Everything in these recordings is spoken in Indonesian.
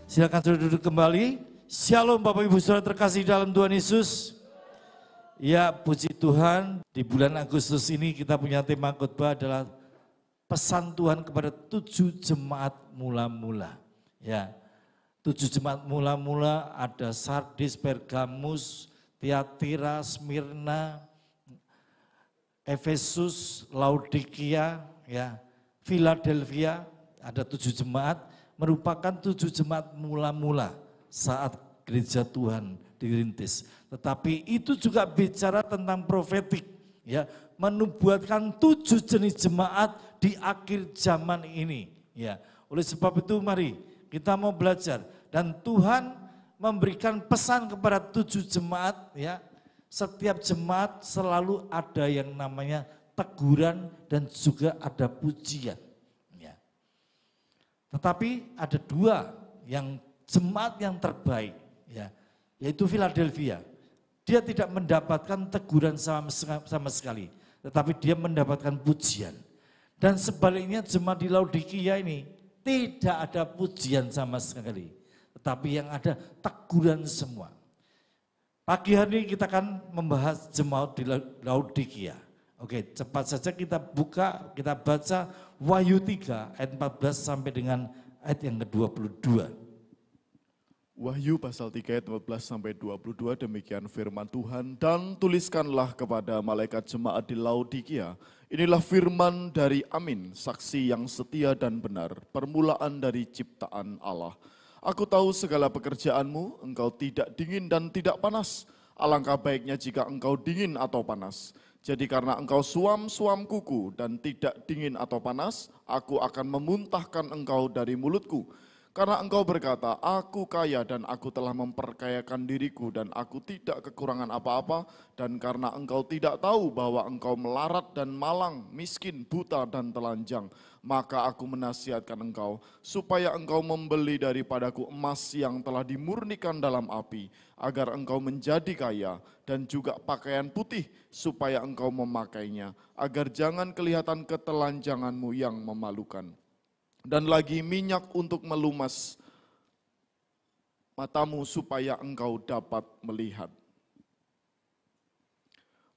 Silakan sudah duduk kembali. Shalom Bapak Ibu Saudara terkasih dalam Tuhan Yesus. Ya, puji Tuhan, di bulan Agustus ini kita punya tema khotbah adalah pesan Tuhan kepada 7 jemaat mula-mula. Ya, 7 jemaat mula-mula ada Sardis, Pergamus, Tiatira, Smyrna, Efesus, Laodikia, ya, Philadelphia. Ada 7 jemaat, merupakan 7 jemaat mula-mula saat gereja Tuhan dirintis. Tetapi itu juga bicara tentang profetik, ya, menubuatkan 7 jenis jemaat di akhir zaman ini, ya. Oleh sebab itu mari kita mau belajar, dan Tuhan memberikan pesan kepada 7 jemaat, ya. Setiap jemaat selalu ada yang namanya teguran dan juga ada pujian, ya. Tetapi ada 2 yang jemaat yang terbaik, ya, yaitu Philadelphia. Dia tidak mendapatkan teguran sama sekali, tetapi dia mendapatkan pujian. Dan sebaliknya jemaat di Laodikia ini tidak ada pujian sama sekali, tetapi yang ada teguran semua. Pagi hari ini kita akan membahas jemaat di Laodikia. Oke, cepat saja kita buka, kita baca Wahyu 3 ayat 14 sampai dengan ayat yang ke-22. Wahyu pasal 3 ayat 14 sampai 22, demikian firman Tuhan. Dan tuliskanlah kepada malaikat jemaat di Laodikia, inilah firman dari Amin, saksi yang setia dan benar, permulaan dari ciptaan Allah. Aku tahu segala pekerjaanmu, engkau tidak dingin dan tidak panas. Alangkah baiknya jika engkau dingin atau panas. Jadi karena engkau suam-suam kuku dan tidak dingin atau panas, aku akan memuntahkan engkau dari mulutku. Karena engkau berkata, aku kaya dan aku telah memperkayakan diriku dan aku tidak kekurangan apa-apa. Dan karena engkau tidak tahu bahwa engkau melarat dan malang, miskin, buta dan telanjang, maka aku menasihatkan engkau supaya engkau membeli daripadaku emas yang telah dimurnikan dalam api, agar engkau menjadi kaya, dan juga pakaian putih supaya engkau memakainya, agar jangan kelihatan ketelanjanganmu yang memalukan. Dan lagi minyak untuk melumas matamu supaya engkau dapat melihat.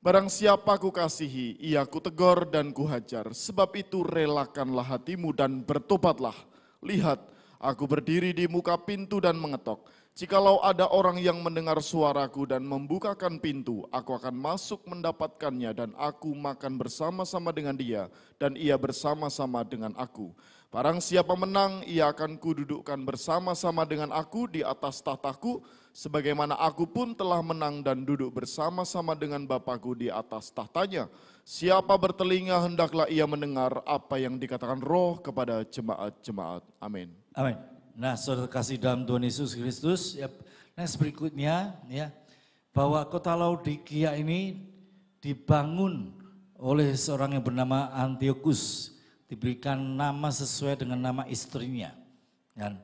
Barang siapa kukasihi, ia kutegur dan kuhajar. Sebab itu relakanlah hatimu dan bertobatlah. Lihat, aku berdiri di muka pintu dan mengetok. Jikalau ada orang yang mendengar suaraku dan membukakan pintu, aku akan masuk mendapatkannya dan aku makan bersama-sama dengan dia dan ia bersama-sama dengan aku. Barang siapa menang, ia akan kududukkan bersama-sama dengan aku di atas tahtaku, sebagaimana aku pun telah menang dan duduk bersama-sama dengan Bapakku di atas tahtanya. Siapa bertelinga hendaklah ia mendengar apa yang dikatakan Roh kepada jemaat-jemaat. Amin. Amin. Nah, saudara kasih dalam Tuhan Yesus Kristus, ya, next berikutnya, ya, bahwa kota Laodikia ini dibangun oleh seorang yang bernama Antiochus, diberikan nama sesuai dengan nama istrinya. Dan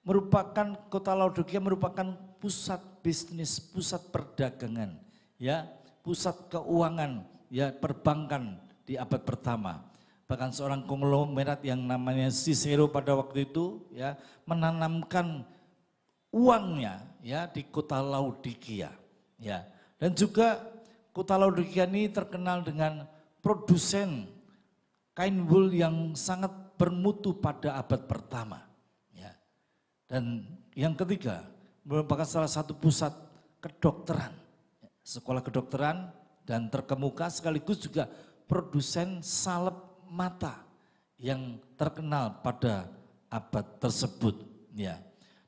merupakan kota Laodikia merupakan pusat bisnis, pusat perdagangan, ya, pusat keuangan, ya, perbankan di abad pertama. Bahkan seorang konglomerat yang namanya Cicero pada waktu itu, ya, menanamkan uangnya, ya, di kota Laodikia, ya. Dan juga kota Laodikia ini terkenal dengan produsen kain wol yang sangat bermutu pada abad pertama, ya. Dan yang ketiga merupakan salah satu pusat kedokteran, sekolah kedokteran dan terkemuka, sekaligus juga produsen salep mata yang terkenal pada abad tersebut, ya.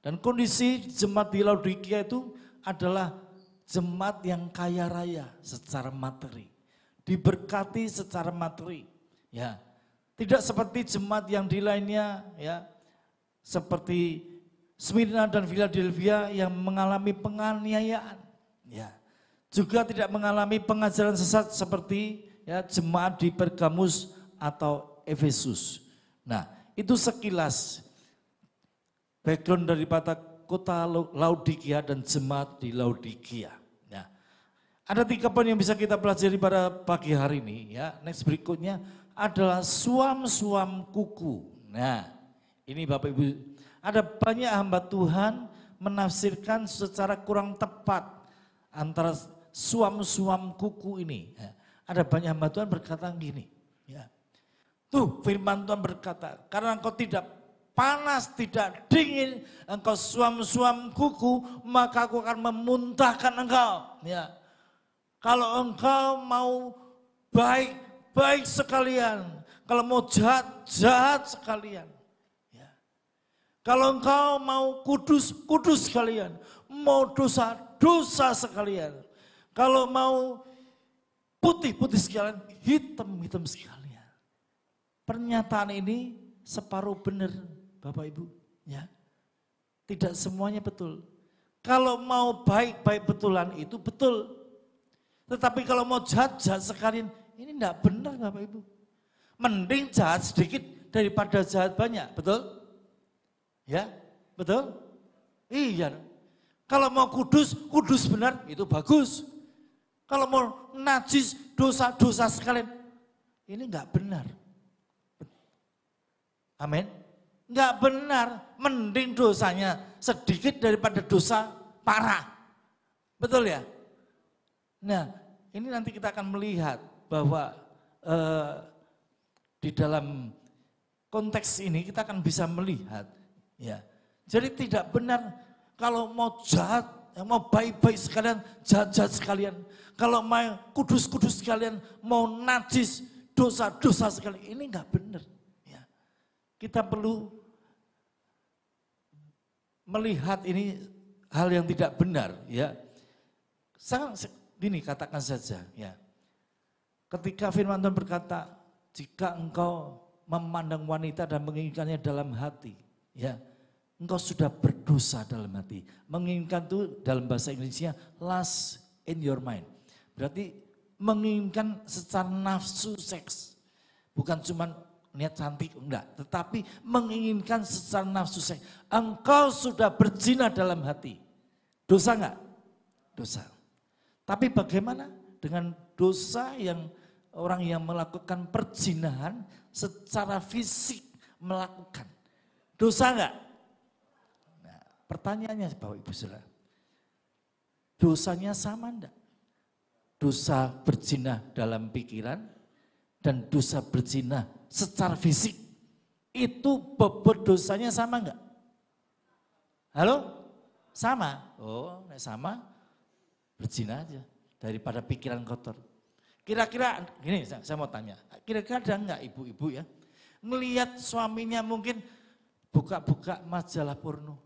Dan kondisi jemaat di Laodikia itu adalah jemaat yang kaya raya secara materi, diberkati secara materi. Ya, tidak seperti jemaat yang di lainnya, ya, seperti Smyrna dan Philadelphia yang mengalami penganiayaan, ya. Juga tidak mengalami pengajaran sesat seperti, ya, jemaat di Pergamus atau Efesus. Nah, itu sekilas background daripada kota Laodikia dan jemaat di Laodikia. Nah, ada 3 poin yang bisa kita pelajari pada pagi hari ini, ya. Next berikutnya adalah suam-suam kuku. Nah, ini Bapak Ibu Ada banyak hamba Tuhan menafsirkan secara kurang tepat antara suam-suam kuku ini. Ya. Ada banyak hamba Tuhan berkata gini. Ya. Tuh firman Tuhan berkata, karena engkau tidak panas, tidak dingin, engkau suam-suam kuku, maka aku akan memuntahkan engkau. Ya. Kalau engkau mau baik, baik sekalian. Kalau mau jahat, jahat sekalian. Kalau engkau mau kudus, kudus sekalian. Mau dosa, dosa sekalian. Kalau mau putih, putih sekalian. Hitam, hitam sekalian. Pernyataan ini separuh benar Bapak Ibu. Ya. Tidak semuanya betul. Kalau mau baik, baik betulan itu betul. Tetapi kalau mau jahat, jahat sekalian. Ini tidak benar Bapak Ibu. Mending jahat sedikit daripada jahat banyak. Betul? Ya, betul? Iya. Kalau mau kudus, kudus benar, itu bagus. Kalau mau najis, dosa, dosa sekalian, ini enggak benar. Amin. Enggak benar, mending dosanya sedikit daripada dosa parah. Betul ya? Nah, ini nanti kita akan melihat bahwa di dalam konteks ini kita akan bisa melihat. Ya, jadi tidak benar kalau mau jahat, mau baik-baik sekalian, jahat-jahat sekalian. Kalau mau kudus-kudus sekalian, mau najis, dosa-dosa sekalian. Ini enggak benar. Ya. Kita perlu melihat ini hal yang tidak benar. Ya, ini katakan saja. Ya, ketika firman Tuhan berkata, jika engkau memandang wanita dan menginginkannya dalam hati, ya, engkau sudah berdosa dalam hati. Menginginkan itu dalam bahasa Inggrisnya lust in your mind. Berarti menginginkan secara nafsu seks. Bukan cuma niat cantik, enggak. Tetapi menginginkan secara nafsu seks. Engkau sudah berzina dalam hati. Dosa enggak? Dosa. Tapi bagaimana dengan dosa yang orang yang melakukan perzinahan secara fisik melakukan? Dosa enggak? Pertanyaannya Bapak Ibu Saudara, dosanya sama enggak? Dosa berzina dalam pikiran dan dosa berzina secara fisik, itu bobot dosanya sama enggak? Halo? Sama? Oh, sama, berzina aja daripada pikiran kotor. Kira-kira, gini saya mau tanya, kira-kira ada enggak ibu-ibu ya, ngelihat suaminya mungkin buka-buka majalah porno?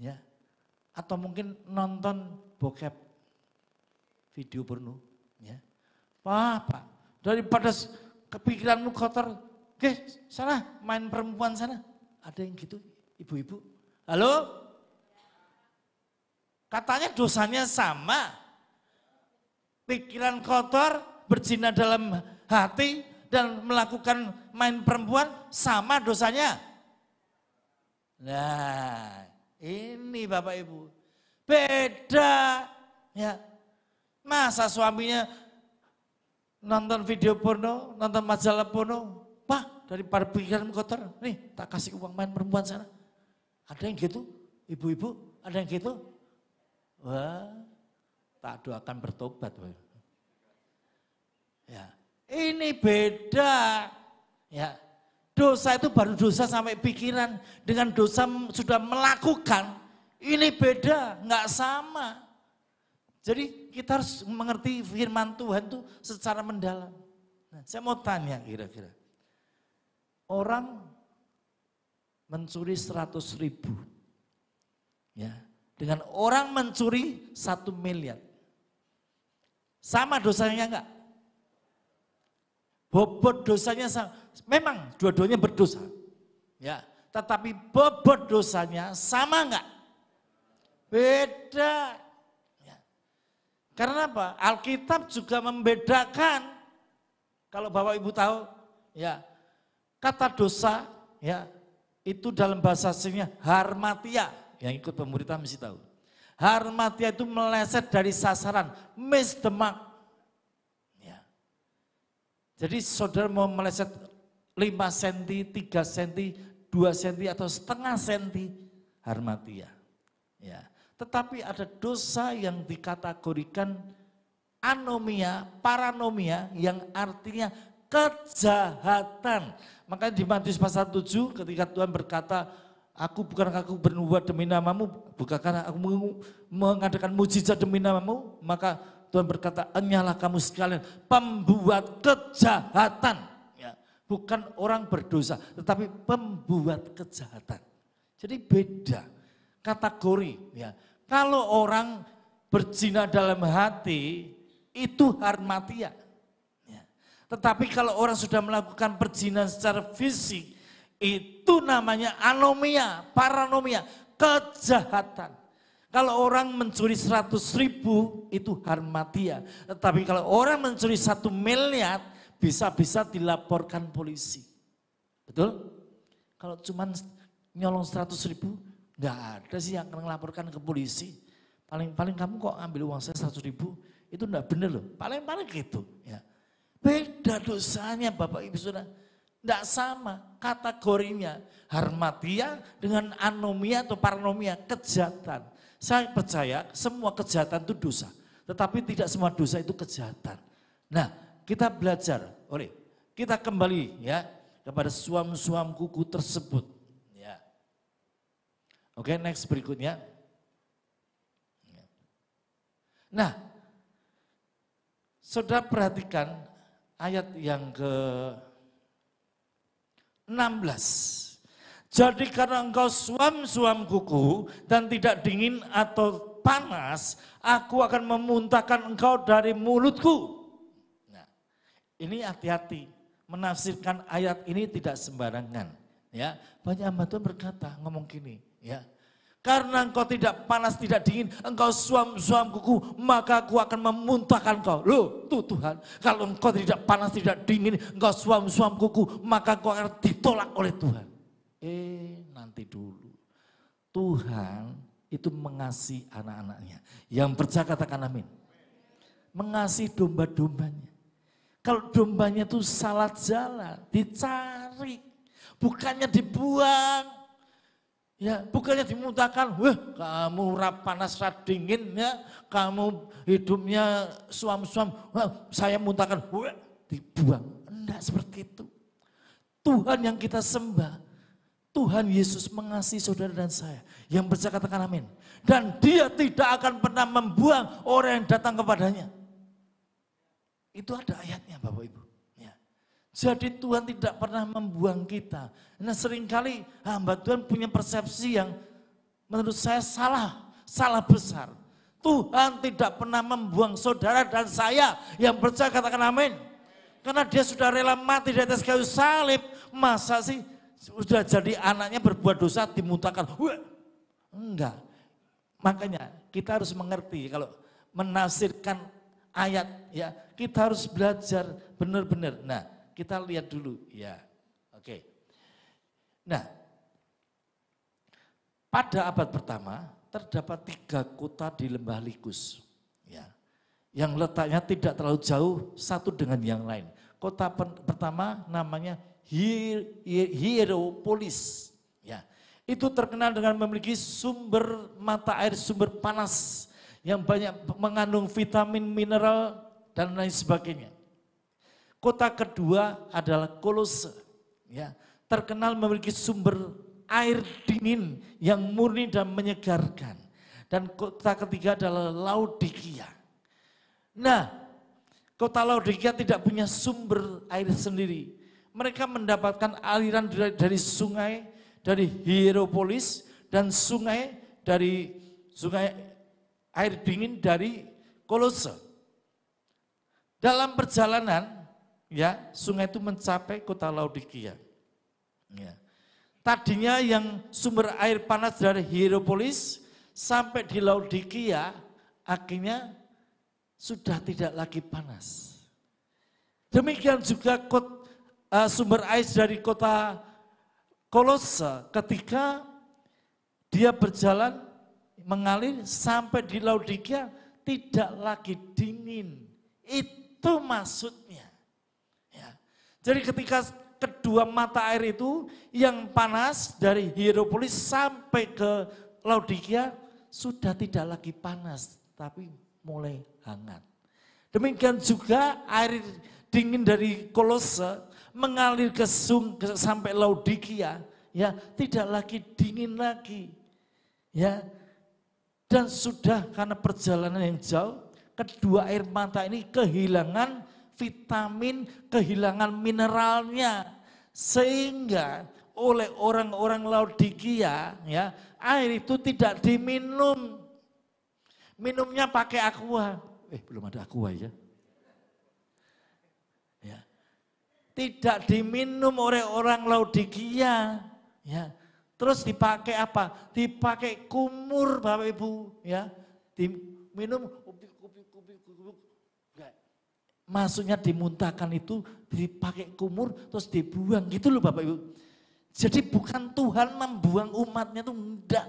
Ya, atau mungkin nonton bokep video porno, ya. Pak, daripada kepikiranmu kotor, sana main perempuan sana. Ada yang gitu, ibu-ibu. Halo? Katanya dosanya sama. Pikiran kotor, berzina dalam hati dan melakukan main perempuan sama dosanya. Nah, ini Bapak Ibu, beda ya. Masa suaminya nonton video porno, nonton majalah porno, Pak daripada pikiran kotor, nih tak kasih uang main perempuan sana. Ada yang gitu, ibu-ibu, ada yang gitu? Wah, tak doakan bertobat. Ya, ini beda ya. Dosa itu baru dosa sampai pikiran, dengan dosa sudah melakukan, ini beda, nggak sama. Jadi kita harus mengerti firman Tuhan itu secara mendalam. Nah, saya mau tanya kira-kira, orang mencuri 100.000, ya, dengan orang mencuri 1 miliar, sama dosanya enggak? Bobot dosanya sama. Memang dua-duanya berdosa. Ya, tetapi bobot dosanya sama enggak? Beda. Ya. Karena apa? Alkitab juga membedakan. Kalau Bapak Ibu tahu, ya, kata dosa, ya, itu dalam bahasa aslinya harmatia. Yang ikut pemuritan mesti tahu. Harmatia itu meleset dari sasaran, miss the mark. Ya. Jadi saudara mau meleset 5 cm, 3 cm, 2 cm atau setengah cm, harmatia. Ya. Tetapi ada dosa yang dikategorikan anomia, paranomia yang artinya kejahatan. Makanya di Matius pasal 7 ketika Tuhan berkata, aku bernubuat demi namamu, bukankah aku mengadakan mujizat demi namamu, maka Tuhan berkata, enyalah kamu sekalian pembuat kejahatan. Ya, bukan orang berdosa, tetapi pembuat kejahatan. Jadi beda kategori. Ya. Kalau orang berzina dalam hati, itu harmatia. Ya. Tetapi kalau orang sudah melakukan perzinahan secara fisik, itu namanya anomia, paranomia, kejahatan. Kalau orang mencuri 100.000 itu harmatia. Tetapi kalau orang mencuri 1 miliar bisa-bisa dilaporkan polisi. Betul? Kalau cuma nyolong 100.000 nggak ada sih yang akan melaporkan ke polisi. Paling-paling kamu kok ambil uang saya 100.000 itu enggak benar loh. Paling-paling gitu. Ya. Beda dosanya Bapak Ibu Saudara. Enggak sama kategorinya. Harmatia dengan anomia atau paranomia, kejahatan. Saya percaya semua kejahatan itu dosa. Tetapi tidak semua dosa itu kejahatan. Nah kita belajar. Kita kembali ya kepada suam-suam kuku tersebut. Ya. Oke, next berikutnya. Nah, saudara perhatikan ayat yang ke-16. Jadi karena engkau suam-suam kuku dan tidak dingin atau panas, aku akan memuntahkan engkau dari mulutku. Nah, ini hati-hati, menafsirkan ayat ini tidak sembarangan. Ya, banyak hamba Tuhan berkata, ngomong gini, ya. Karena engkau tidak panas, tidak dingin, engkau suam-suam kuku, maka aku akan memuntahkan engkau. Loh, tuh Tuhan, kalau engkau tidak panas, tidak dingin, engkau suam-suam kuku, maka engkau akan ditolak oleh Tuhan. Nanti dulu. Tuhan itu mengasihi anak-anaknya. Yang percaya katakan amin. Mengasihi domba-dombanya. Kalau dombanya itu salah jalan, dicari. Bukannya dibuang. Ya, bukannya dimuntahkan, wah kamu panas dingin ya, kamu hidupnya suam-suam, wah saya muntahkan, wah dibuang. Enggak seperti itu. Tuhan yang kita sembah, Tuhan Yesus mengasihi saudara dan saya. Yang percaya katakan amin. Dan dia tidak akan pernah membuang orang yang datang kepadanya. Itu ada ayatnya Bapak Ibu. Ya. Jadi Tuhan tidak pernah membuang kita. Nah seringkali hamba Tuhan punya persepsi yang menurut saya salah besar. Tuhan tidak pernah membuang saudara dan saya. Yang percaya katakan amin. Karena dia sudah rela mati di atas kayu salib. Masa sih sudah jadi anaknya berbuat dosa dimuntahkan? Enggak. Makanya kita harus mengerti kalau menafsirkan ayat ya, kita harus belajar benar-benar. Nah, kita lihat dulu ya. Oke. Nah, pada abad pertama terdapat 3 kota di lembah Likus. Ya. Yang letaknya tidak terlalu jauh satu dengan yang lain. Kota pertama namanya Hierapolis. Ya. Itu terkenal dengan memiliki sumber mata air, sumber panas yang banyak mengandung vitamin, mineral, dan lain sebagainya. Kota kedua adalah Kolose. Ya. Terkenal memiliki sumber air dingin yang murni dan menyegarkan. Dan kota ketiga adalah Laodikia. Nah, kota Laodikia tidak punya sumber air sendiri. Mereka mendapatkan aliran dari sungai, dari Hierapolis, dan sungai air dingin dari Kolose. Dalam perjalanan, ya sungai itu mencapai kota Laodikia. Ya. Tadinya yang sumber air panas dari Hierapolis sampai di Laodikia, akhirnya sudah tidak lagi panas. Demikian juga sumber air dari kota Kolose ketika dia berjalan mengalir sampai di Laodikia tidak lagi dingin. Itu maksudnya. Ya. Jadi ketika kedua mata air itu yang panas dari Hierapolis sampai ke Laodikia sudah tidak lagi panas, tapi mulai hangat. Demikian juga air dingin dari Kolose mengalir sampai Laodikia, ya tidak lagi dingin lagi, ya. Dan sudah karena perjalanan yang jauh, kedua air mata ini kehilangan vitamin, kehilangan mineralnya, sehingga oleh orang-orang Laodikia, ya air itu tidak diminum, minumnya pakai aqua. Belum ada aqua ya. Ya. Tidak diminum oleh orang Laodikia, ya. Terus dipakai apa? Dipakai kumur Bapak Ibu, ya. Diminum maksudnya dimuntahkan itu dipakai kumur terus dibuang gitu loh Bapak Ibu. Jadi bukan Tuhan membuang umatnya itu enggak.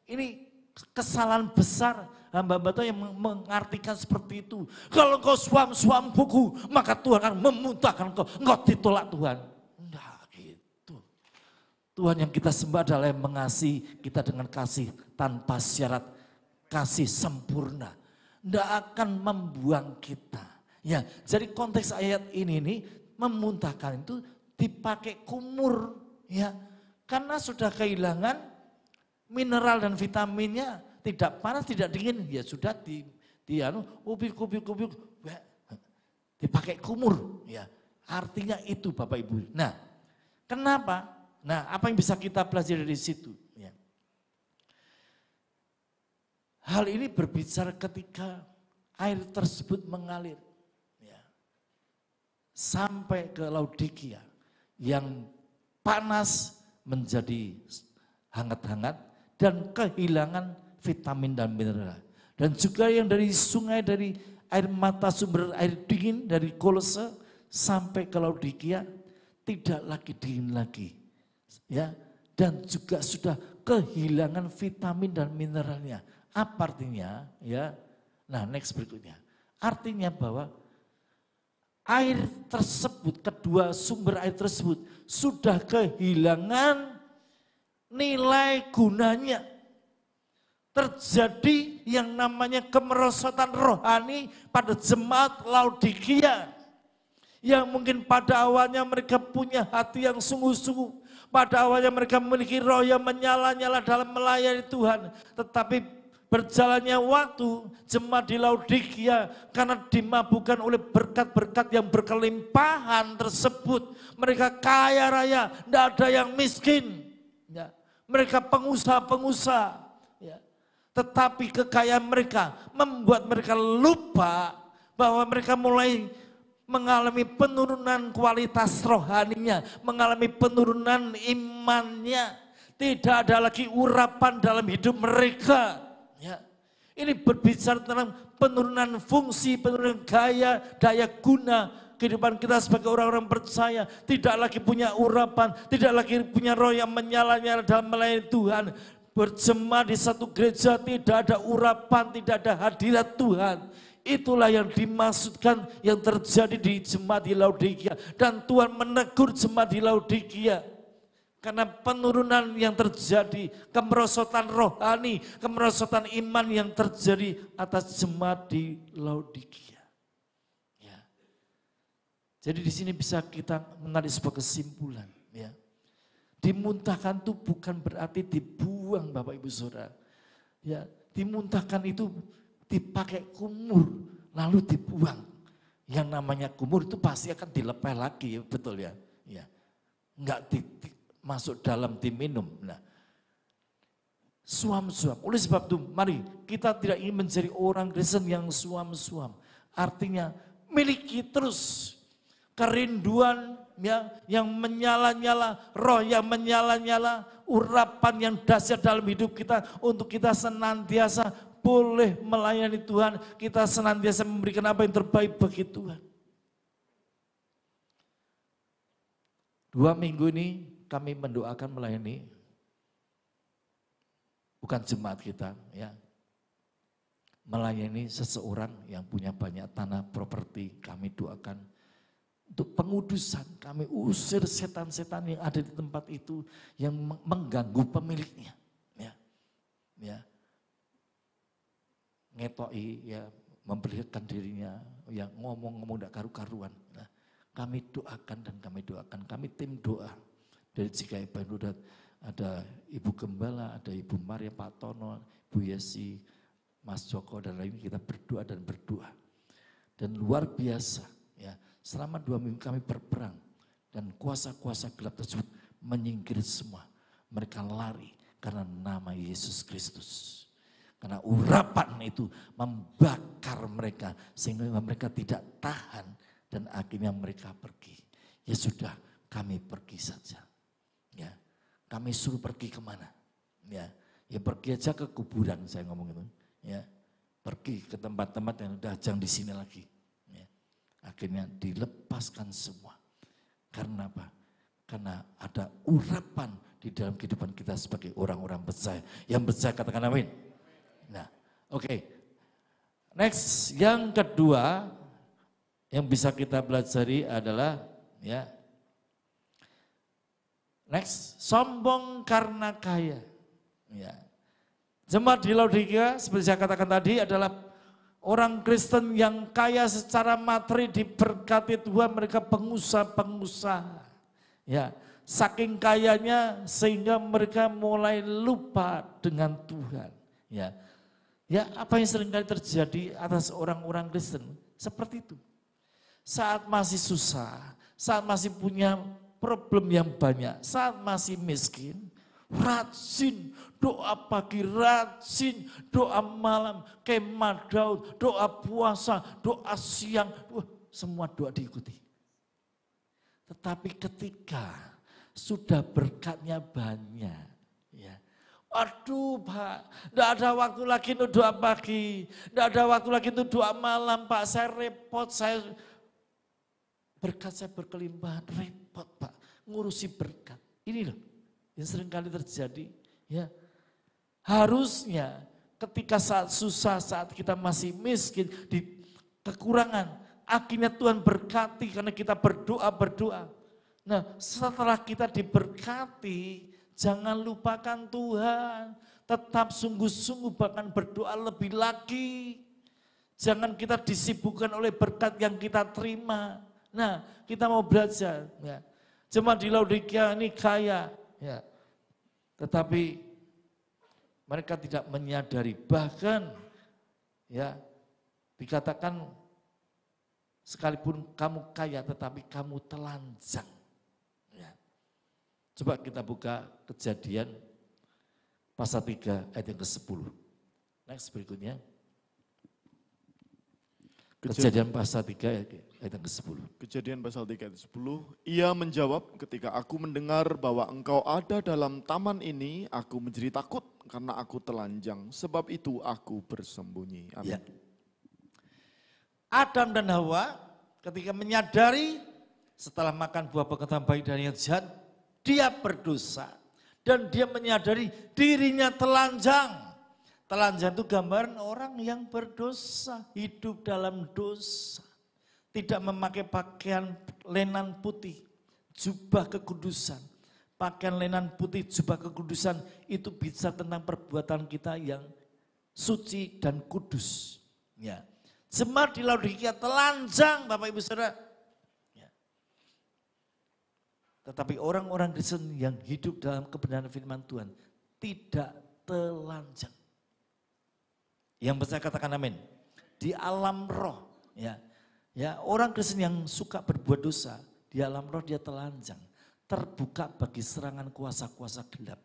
Ini kesalahan besar hamba-hamba Tuhan yang mengartikan seperti itu. Kalau engkau suam buku, maka Tuhan akan memuntahkan engkau ditolak Tuhan. Enggak gitu. Tuhan yang kita sembah adalah yang mengasihi kita dengan kasih tanpa syarat, kasih sempurna. Enggak akan membuang kita. Ya, jadi konteks ayat ini nih memuntahkan itu dipakai kumur, ya, karena sudah kehilangan mineral dan vitaminnya, tidak panas tidak dingin, ya sudah ubik dipakai kumur, ya, artinya itu Bapak Ibu. Nah, kenapa? Nah, apa yang bisa kita pelajari dari situ? Ya. Hal ini berbicara ketika air tersebut mengalir sampai ke Laodikia yang panas menjadi hangat-hangat dan kehilangan vitamin dan mineral. Dan juga yang dari sungai, dari air mata sumber air dingin dari Kolose sampai ke Laodikia tidak lagi dingin lagi. Ya, dan juga sudah kehilangan vitamin dan mineralnya. Apa artinya? Ya. Nah, next berikutnya. Artinya bahwa air tersebut, kedua sumber air tersebut sudah kehilangan nilai gunanya. Terjadi yang namanya kemerosotan rohani pada jemaat Laodikia. Yang mungkin pada awalnya mereka punya hati yang sungguh-sungguh. Pada awalnya mereka memiliki roh yang menyala-nyala dalam melayani Tuhan. Tetapi berjalannya waktu, jemaat di Laodikia karena dimabukkan oleh berkat-berkat yang berkelimpahan tersebut. Mereka kaya raya, tidak ada yang miskin. Ya. Mereka pengusaha-pengusaha. Ya. Tetapi kekayaan mereka membuat mereka lupa bahwa mereka mulai mengalami penurunan kualitas rohaninya, mengalami penurunan imannya. Tidak ada lagi urapan dalam hidup mereka. Ya, ini berbicara tentang penurunan fungsi, penurunan gaya, daya guna kehidupan kita sebagai orang-orang percaya. Tidak lagi punya urapan, tidak lagi punya roh yang menyala-nyala dalam melayani Tuhan. Berjemaah di satu gereja tidak ada urapan, tidak ada hadirat Tuhan. Itulah yang dimaksudkan yang terjadi di jemaat di Laodikia. Dan Tuhan menegur jemaat di Laodikia. Karena penurunan yang terjadi, kemerosotan rohani, kemerosotan iman yang terjadi atas jemaat di Laodikia. Ya. Jadi di sini bisa kita menarik sebuah kesimpulan. Ya. Dimuntahkan itu bukan berarti dibuang Bapak Ibu Saudara. Ya, dimuntahkan itu dipakai kumur lalu dibuang. Yang namanya kumur itu pasti akan dilepeh lagi, betul ya? Ya. Enggak masuk dalam diminum. Nah, suam-suam. Oleh sebab itu, mari kita tidak ingin menjadi orang Kristen yang suam-suam. Artinya miliki terus kerinduan yang menyala-nyala, roh yang menyala-nyala, urapan yang dahsyat dalam hidup kita untuk kita senantiasa boleh melayani Tuhan, kita senantiasa memberikan apa yang terbaik bagi Tuhan. 2 minggu ini kami mendoakan melayani, bukan jemaat kita, ya, melayani seseorang yang punya banyak tanah properti. Kami doakan untuk pengudusan. Kami usir setan-setan yang ada di tempat itu yang mengganggu pemiliknya. Ya. Ngetoi, ya, memperlihatkan dirinya, ya, ngomong-ngomong tidak karu-karuan. Nah, kami doakan dan kami doakan. Kami tim doa dari GKI Bandung, ada Ibu Gembala, ada Ibu Maria, Pak Tono, Bu Yesi, Mas Joko dan lain, kita berdoa dan berdoa. Dan luar biasa, ya, selama 2 minggu kami berperang dan kuasa-kuasa gelap tersebut menyingkir semua. Mereka lari karena nama Yesus Kristus. Karena urapan itu membakar mereka sehingga mereka tidak tahan dan akhirnya mereka pergi. Ya sudah, kami pergi saja. Ya, kami suruh pergi kemana? Ya pergi aja ke kuburan, saya ngomong itu. Ya, pergi ke tempat-tempat yang udah jangan di sini lagi. Ya, akhirnya dilepaskan semua. Karena apa? Karena ada urapan di dalam kehidupan kita sebagai orang-orang percaya. Yang percaya katakan amin. Nah, oke. Next, yang kedua yang bisa kita pelajari adalah ya. Next, sombong karena kaya. Ya. Jemaat di Laodikia seperti saya katakan tadi adalah orang Kristen yang kaya secara materi, diberkati Tuhan, mereka pengusaha-pengusaha. Ya, saking kayanya sehingga mereka mulai lupa dengan Tuhan. Ya, apa yang seringkali terjadi atas orang-orang Kristen seperti itu. Saat masih susah, saat masih punya problem yang banyak, saat masih miskin, rajin doa pagi, rajin doa malam, kemah Daud, doa puasa, doa siang, semua doa diikuti. Tetapi ketika sudah berkatnya banyak, aduh Pak, tidak ada waktu lagi untuk doa pagi, tidak ada waktu lagi untuk doa malam Pak, saya repot, berkat saya berkelimpahan, repot Pak, ngurusi berkat. Ini loh yang sering kali terjadi. Ya, harusnya ketika saat susah, saat kita masih miskin, di kekurangan, akhirnya Tuhan berkati karena kita berdoa. Nah, setelah kita diberkati, jangan lupakan Tuhan, tetap sungguh-sungguh bahkan berdoa lebih lagi. Jangan kita disibukkan oleh berkat yang kita terima. Nah, kita mau belajar. Ya. Jemaat di Laodikia ini kaya, ya. Tetapi mereka tidak menyadari, bahkan ya dikatakan sekalipun kamu kaya tetapi kamu telanjang. Coba kita buka Kejadian pasal 3 ayat yang ke-10. Next berikutnya. Kejadian pasal 3 ayat yang ke-10. Kejadian pasal 3 ayat 10. Ia menjawab, ketika aku mendengar bahwa engkau ada dalam taman ini, aku menjadi takut karena aku telanjang. Sebab itu aku bersembunyi. Amin. Ya. Adam dan Hawa ketika menyadari setelah makan buah pengetahuan baik dan yang jahat, dia berdosa dan dia menyadari dirinya telanjang. Telanjang itu gambaran orang yang berdosa, hidup dalam dosa. Tidak memakai pakaian lenan putih, jubah kekudusan. Pakaian lenan putih, jubah kekudusan itu bisa tentang perbuatan kita yang suci dan kudus. Ya. Jemaat di Laodikia telanjang Bapak Ibu Saudara. Tetapi orang-orang Kristen yang hidup dalam kebenaran firman Tuhan tidak telanjang. Yang percaya katakan amin. Di alam roh, ya orang Kristen yang suka berbuat dosa, di alam roh dia telanjang, terbuka bagi serangan kuasa-kuasa gelap.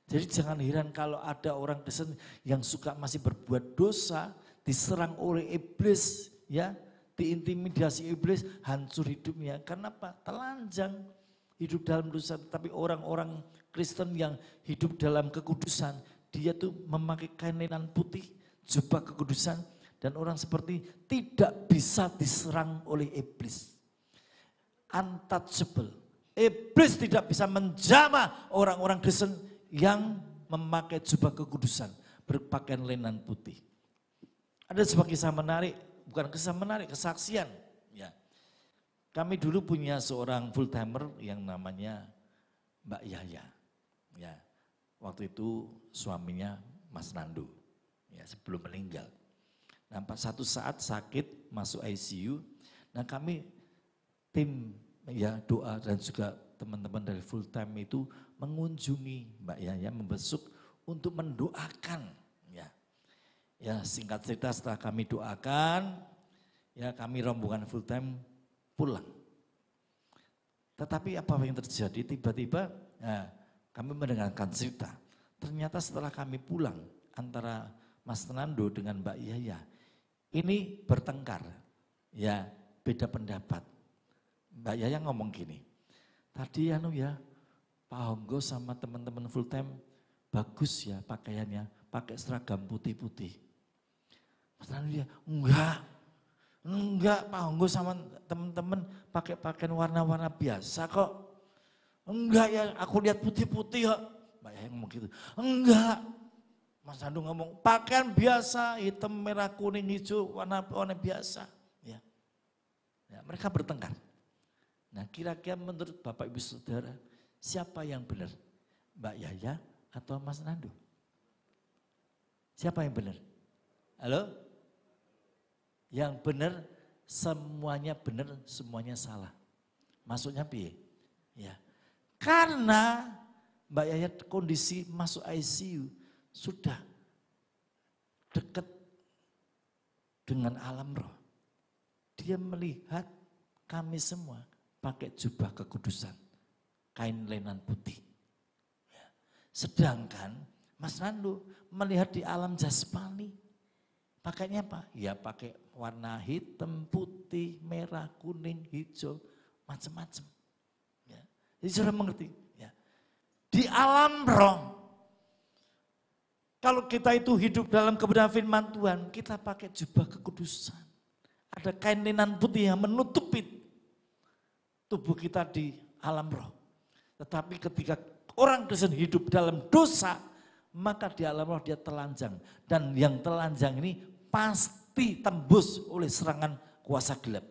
Jadi jangan heran kalau ada orang Kristen yang suka masih berbuat dosa, diserang oleh iblis, ya, diintimidasi iblis, hancur hidupnya. Karena apa? Telanjang. Hidup dalam dosa, tapi orang-orang Kristen yang hidup dalam kekudusan, dia tuh memakai kain lenan putih, jubah kekudusan, dan orang seperti tidak bisa diserang oleh iblis. Untouchable. Iblis tidak bisa menjamah orang-orang Kristen yang memakai jubah kekudusan, berpakaian lenan putih. Ada sebuah kisah menarik, bukan kisah menarik, kesaksian. Ya. kami dulu punya seorang full timer yang namanya Mbak Yaya. Ya, waktu itu suaminya Mas Nando, ya sebelum meninggal. Nah, satu saat sakit masuk ICU. Nah, kami tim ya doa dan juga teman-teman dari full time itu mengunjungi Mbak Yaya, membesuk untuk mendoakan. Ya singkat cerita setelah kami doakan, ya kami rombongan full time pulang. Tetapi apa yang terjadi? Tiba-tiba kami mendengarkan cerita. Ternyata setelah kami pulang antara Mas Nando dengan Mbak Yaya ini bertengkar, ya beda pendapat. Mbak Yaya ngomong gini, tadi Pak Honggo sama teman-teman full time bagus ya pakaiannya, pakai seragam putih-putih. Mas Nando dia, enggak Pak Honggo sama teman-teman pakai pakaian warna-warna biasa kok. Enggak ya, aku lihat putih-putih kok. Mbak Yaya ngomong gitu, enggak. Mas Nando ngomong pakaian biasa, hitam, merah, kuning, hijau, warna biasa. Ya, mereka bertengkar. Nah kira-kira menurut Bapak Ibu Saudara, siapa yang benar? Mbak Yaya atau Mas Nando? Siapa yang benar? Halo? Yang benar, semuanya salah. Maksudnya piye? Ya. Karena Mbak Yaya kondisi masuk ICU sudah dekat dengan alam roh. Dia melihat kami semua pakai jubah kekudusan, kain lenan putih. Ya. Sedangkan Mas Nando melihat di alam jasmani, pakainya apa? Ya pakai warna hitam, putih, merah, kuning, hijau, macam-macam. Ya. Jadi sudah mengerti. Ya. Di alam roh, kalau kita itu hidup dalam kebenaran firman Tuhan, kita pakai jubah kekudusan. Ada kain lenan putih yang menutupi tubuh kita di alam roh. Tetapi ketika orang Kristen hidup dalam dosa, maka di alam roh dia telanjang. Dan yang telanjang ini pasti tembus oleh serangan kuasa gelap.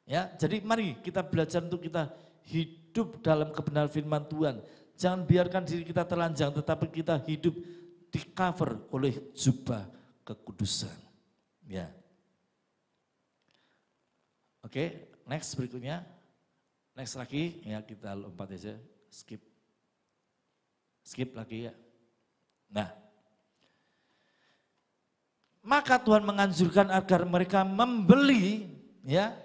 Ya, jadi mari kita belajar untuk kita hidup dalam kebenaran firman Tuhan. Jangan biarkan diri kita telanjang, tetapi kita hidup di cover oleh jubah kekudusan. Ya. Oke, next berikutnya. Next lagi, ya kita lompat aja, skip. Skip lagi ya. Nah, maka Tuhan menganjurkan agar mereka membeli, ya,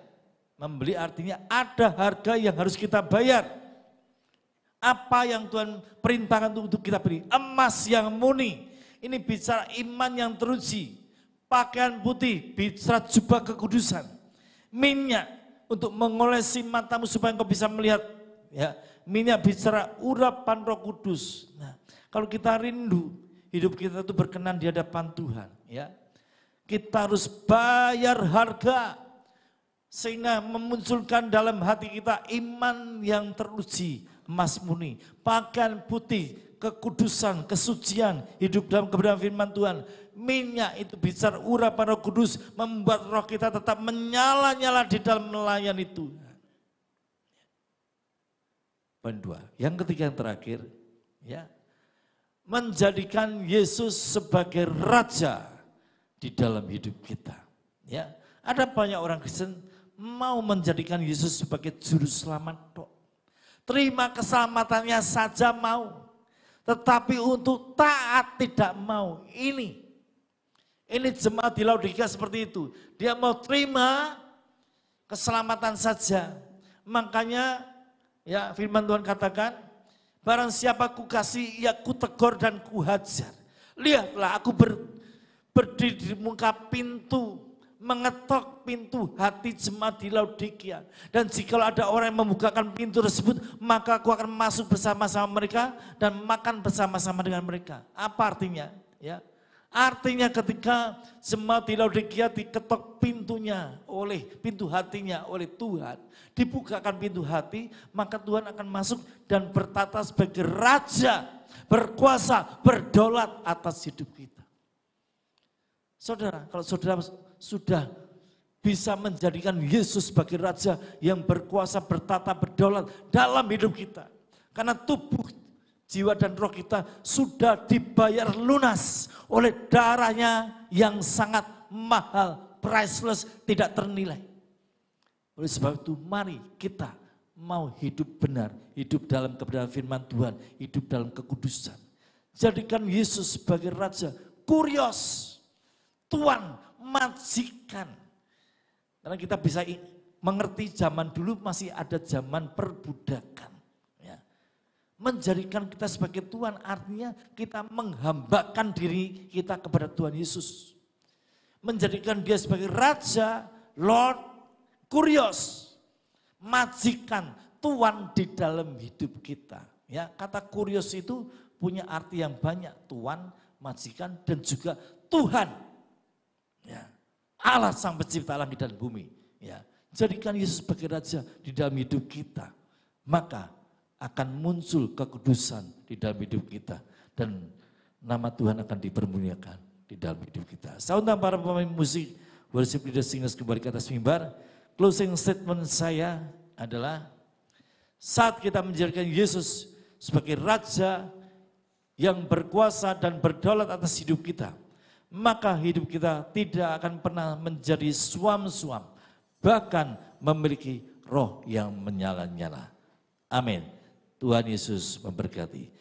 membeli artinya ada harga yang harus kita bayar. Apa yang Tuhan perintahkan untuk kita beri? Emas yang murni. Ini bicara iman yang teruji. Pakaian putih, bicara jubah kekudusan. Minyak untuk mengolesi matamu supaya engkau bisa melihat. Ya, minyak bicara urapan Roh Kudus. Nah, kalau kita rindu hidup kita itu berkenan di hadapan Tuhan, ya, kita harus bayar harga sehingga memunculkan dalam hati kita iman yang teruji, emas murni, pakaian putih, kekudusan, kesucian, hidup dalam kebenaran firman Tuhan. Minyak itu bicara urapan Roh Kudus, membuat roh kita tetap menyala-nyala di dalam melayani Tuhan. Poin 2. Yang ketiga yang terakhir, ya, menjadikan Yesus sebagai raja di dalam hidup kita. Ya, ada banyak orang Kristen mau menjadikan Yesus sebagai juru selamat tok. Terima keselamatannya saja mau, tetapi untuk taat tidak mau. Ini jemaat di Laodikia seperti itu. Dia mau terima keselamatan saja. Makanya ya firman Tuhan katakan, barang siapa ku kasih, ya ku tegur dan ku hajar. Lihatlah aku berdiri di muka pintu, mengetok pintu hati jemaat di Laodikia. Dan jika ada orang yang membukakan pintu tersebut, maka aku akan masuk bersama-sama mereka dan makan bersama-sama dengan mereka. Apa artinya? Ya, artinya ketika jemaat di Laodikia diketok pintunya oleh pintu hatinya oleh Tuhan, dibukakan pintu hati, maka Tuhan akan masuk dan bertata sebagai raja, berkuasa, berdaulat atas hidup kita. Saudara, kalau saudara sudah bisa menjadikan Yesus sebagai Raja yang berkuasa, bertata, berdaulat dalam hidup kita. Karena tubuh, jiwa dan roh kita sudah dibayar lunas oleh darahnya yang sangat mahal, priceless, tidak ternilai. Oleh sebab itu mari kita mau hidup benar, hidup dalam kebenaran firman Tuhan, hidup dalam kekudusan. Jadikan Yesus sebagai Raja, kurios, Tuan, majikan. Karena kita bisa mengerti zaman dulu masih ada zaman perbudakan. Ya. Menjadikan kita sebagai Tuhan artinya kita menghambakan diri kita kepada Tuhan Yesus. Menjadikan dia sebagai Raja, Lord, kurios, majikan, Tuhan di dalam hidup kita. Ya, kata kurios itu punya arti yang banyak, Tuhan, majikan, dan juga Tuhan. Ya, Allah sang pencipta langit dan bumi. Ya, jadikan Yesus sebagai Raja di dalam hidup kita, maka akan muncul kekudusan di dalam hidup kita dan nama Tuhan akan dipermuliakan di dalam hidup kita. Saya undang para pemain musik, worship leader, singers kembali ke atas mimbar. Closing statement saya adalah saat kita menjadikan Yesus sebagai Raja yang berkuasa dan berdaulat atas hidup kita, maka hidup kita tidak akan pernah menjadi suam-suam, bahkan memiliki roh yang menyala-nyala. Amin. Tuhan Yesus memberkati.